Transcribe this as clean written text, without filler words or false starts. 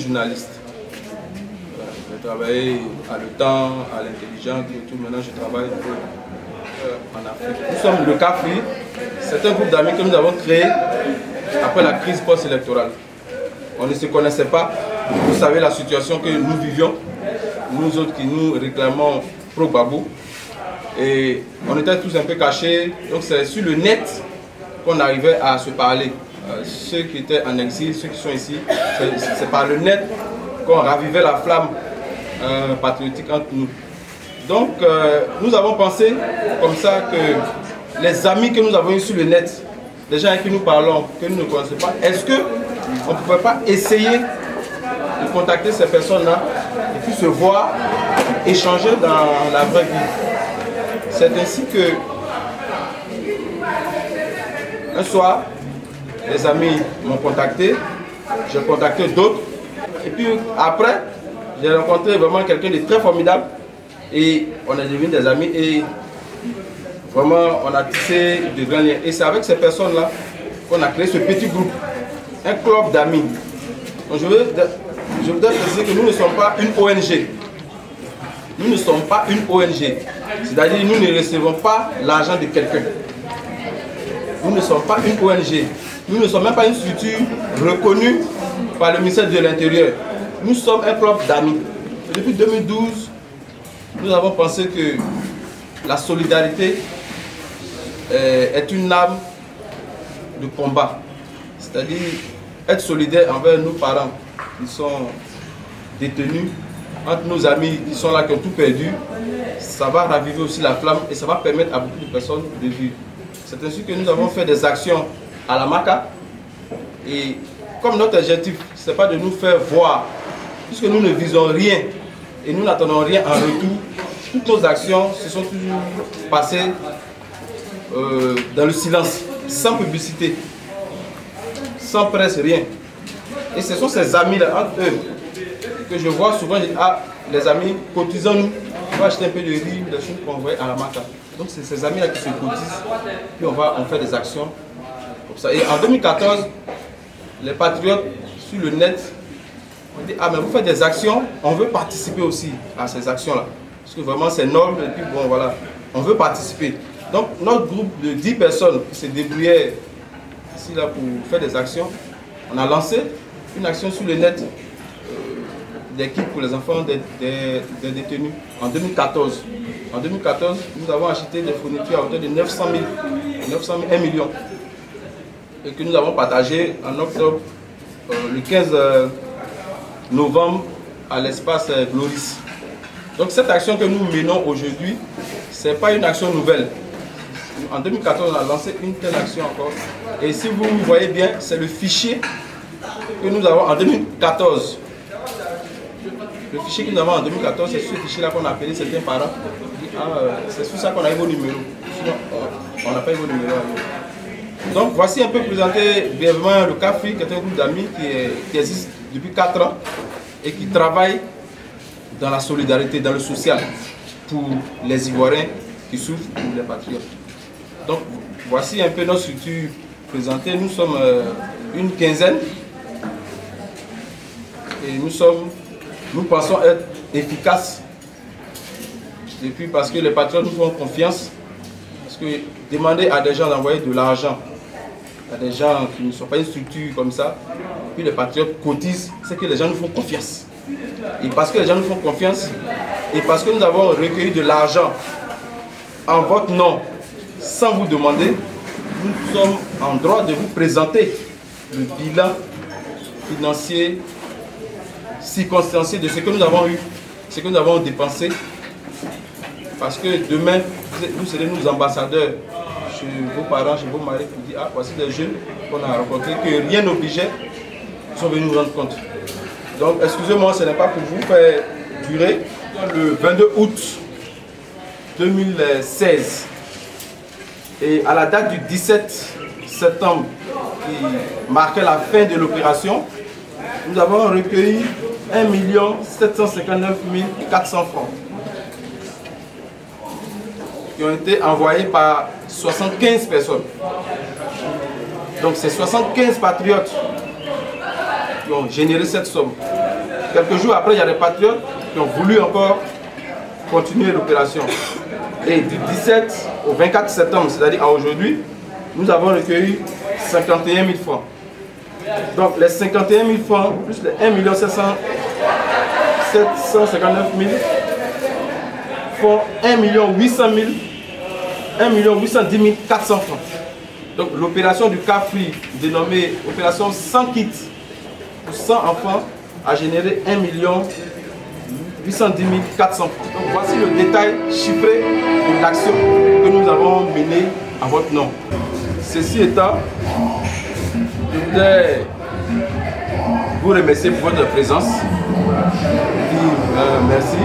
journaliste. J'ai travaillé à Le Temps, à l'Intelligence, et tout. Maintenant, je travaille en Afrique. Nous sommes le CAFRI. C'est un groupe d'amis que nous avons créé après la crise post-électorale. On ne se connaissait pas. Vous savez la situation que nous vivions, nous autres qui nous réclamons pro-Gbagbo. Et on était tous un peu cachés. Donc c'est sur le net qu'on arrivait à se parler. Ceux qui étaient en exil, ceux qui sont ici, c'est par le net qu'on ravivait la flamme patriotique entre nous. Donc nous avons pensé comme ça que les amis que nous avons eus sur le net, les gens avec qui nous parlons, que nous ne connaissons pas, est-ce qu'on ne pouvait pas essayer de contacter ces personnes-là et puis se voir, échanger dans la vraie vie. C'est ainsi que un soir, les amis m'ont contacté, j'ai contacté d'autres, et puis après, j'ai rencontré vraiment quelqu'un de très formidable, et on est devenus des amis, et vraiment on a tissé de grands liens. Et c'est avec ces personnes-là qu'on a créé ce petit groupe, un club d'amis. Donc je voudrais préciser que nous ne sommes pas une ONG. Nous ne sommes pas une ONG. C'est-à-dire que nous ne recevons pas l'argent de quelqu'un. Nous ne sommes pas une ONG. Nous ne sommes même pas une structure reconnue par le ministère de l'Intérieur. Nous sommes un club d'amis. Depuis 2012, nous avons pensé que la solidarité est une arme de combat. C'est-à-dire être solidaire envers nos parents qui sont détenus, entre nos amis qui sont là, qui ont tout perdu. Ça va raviver aussi la flamme et ça va permettre à beaucoup de personnes de vivre. C'est ainsi que nous avons fait des actions à la MACA. Et comme notre objectif, ce n'est pas de nous faire voir, puisque nous ne visons rien et nous n'attendons rien en retour, toutes nos actions se sont toujours passées dans le silence, sans publicité, sans presse, rien. Et ce sont ces amis-là, entre eux, que je vois souvent, je dis, ah, les amis, cotisons-nous, on va acheter un peu de riz, des choses qu'on envoie à la MACA. Donc c'est ces amis-là qui se cotisent, puis on fait des actions comme ça. Et en 2014, les patriotes sur le net ont dit, ah mais vous faites des actions, on veut participer aussi à ces actions-là. Parce que vraiment c'est noble, et puis bon voilà, on veut participer. Donc notre groupe de 10 personnes qui se débrouillaient ici là pour faire des actions, on a lancé une action sur le net des kits pour les enfants des détenus en 2014. En 2014, nous avons acheté des fournitures à hauteur de 900 000, 1 million. Et que nous avons partagé en octobre, le 15 novembre, à l'espace Gloris. Donc cette action que nous menons aujourd'hui, ce n'est pas une action nouvelle. En 2014, on a lancé une telle action encore. Et si vous voyez bien, c'est le fichier que nous avons en 2014. Le fichier que nous avons en 2014, c'est ce fichier-là qu'on a appelé certains parents. C'est sur ça qu'on a eu vos numéros. Sinon, on n'a pas eu vos numéros. Donc voici un peu présenté brièvement le CAFRI, qui est un groupe d'amis qui existe depuis 4 ans et qui travaille dans la solidarité, dans le social, pour les Ivoiriens qui souffrent, pour les patriotes. Donc voici un peu notre structure présentée. Nous sommes une quinzaine et nous pensons être efficaces. Et puis parce que les patriotes nous font confiance, parce que demander à des gens d'envoyer de l'argent, à des gens qui ne sont pas une structure comme ça, puis les patriotes cotisent, c'est que les gens nous font confiance. Et parce que les gens nous font confiance, et parce que nous avons recueilli de l'argent en votre nom, sans vous demander, nous sommes en droit de vous présenter le bilan financier circonstancié de ce que nous avons eu, ce que nous avons dépensé. Parce que demain, vous serez nos ambassadeurs chez vos parents, chez vos maris, pour dire, ah, voici des jeunes qu'on a rencontrés, que rien n'obligeait, ils sont venus nous rendre compte. Donc, excusez-moi, ce n'est pas pour vous faire durer. Le 22 août 2016, et à la date du 17 septembre, qui marquait la fin de l'opération, nous avons recueilli 1 759 400 francs. Qui ont été envoyés par 75 personnes. Donc c'est 75 patriotes qui ont généré cette somme. Quelques jours après, il y a des patriotes qui ont voulu encore continuer l'opération. Et du 17 au 24 septembre, c'est-à-dire à aujourd'hui, nous avons recueilli 51 000 francs. Donc les 51 000 francs plus les 1 759 000 font 1 800 810 400 francs. Donc l'opération du CAFRI, dénommée opération 100 kits pour 100 enfants, a généré 1 810 400 francs. Donc voici le détail chiffré de l'action que nous avons menée à votre nom. Ceci étant, je voudrais vous remercier pour votre présence. Merci.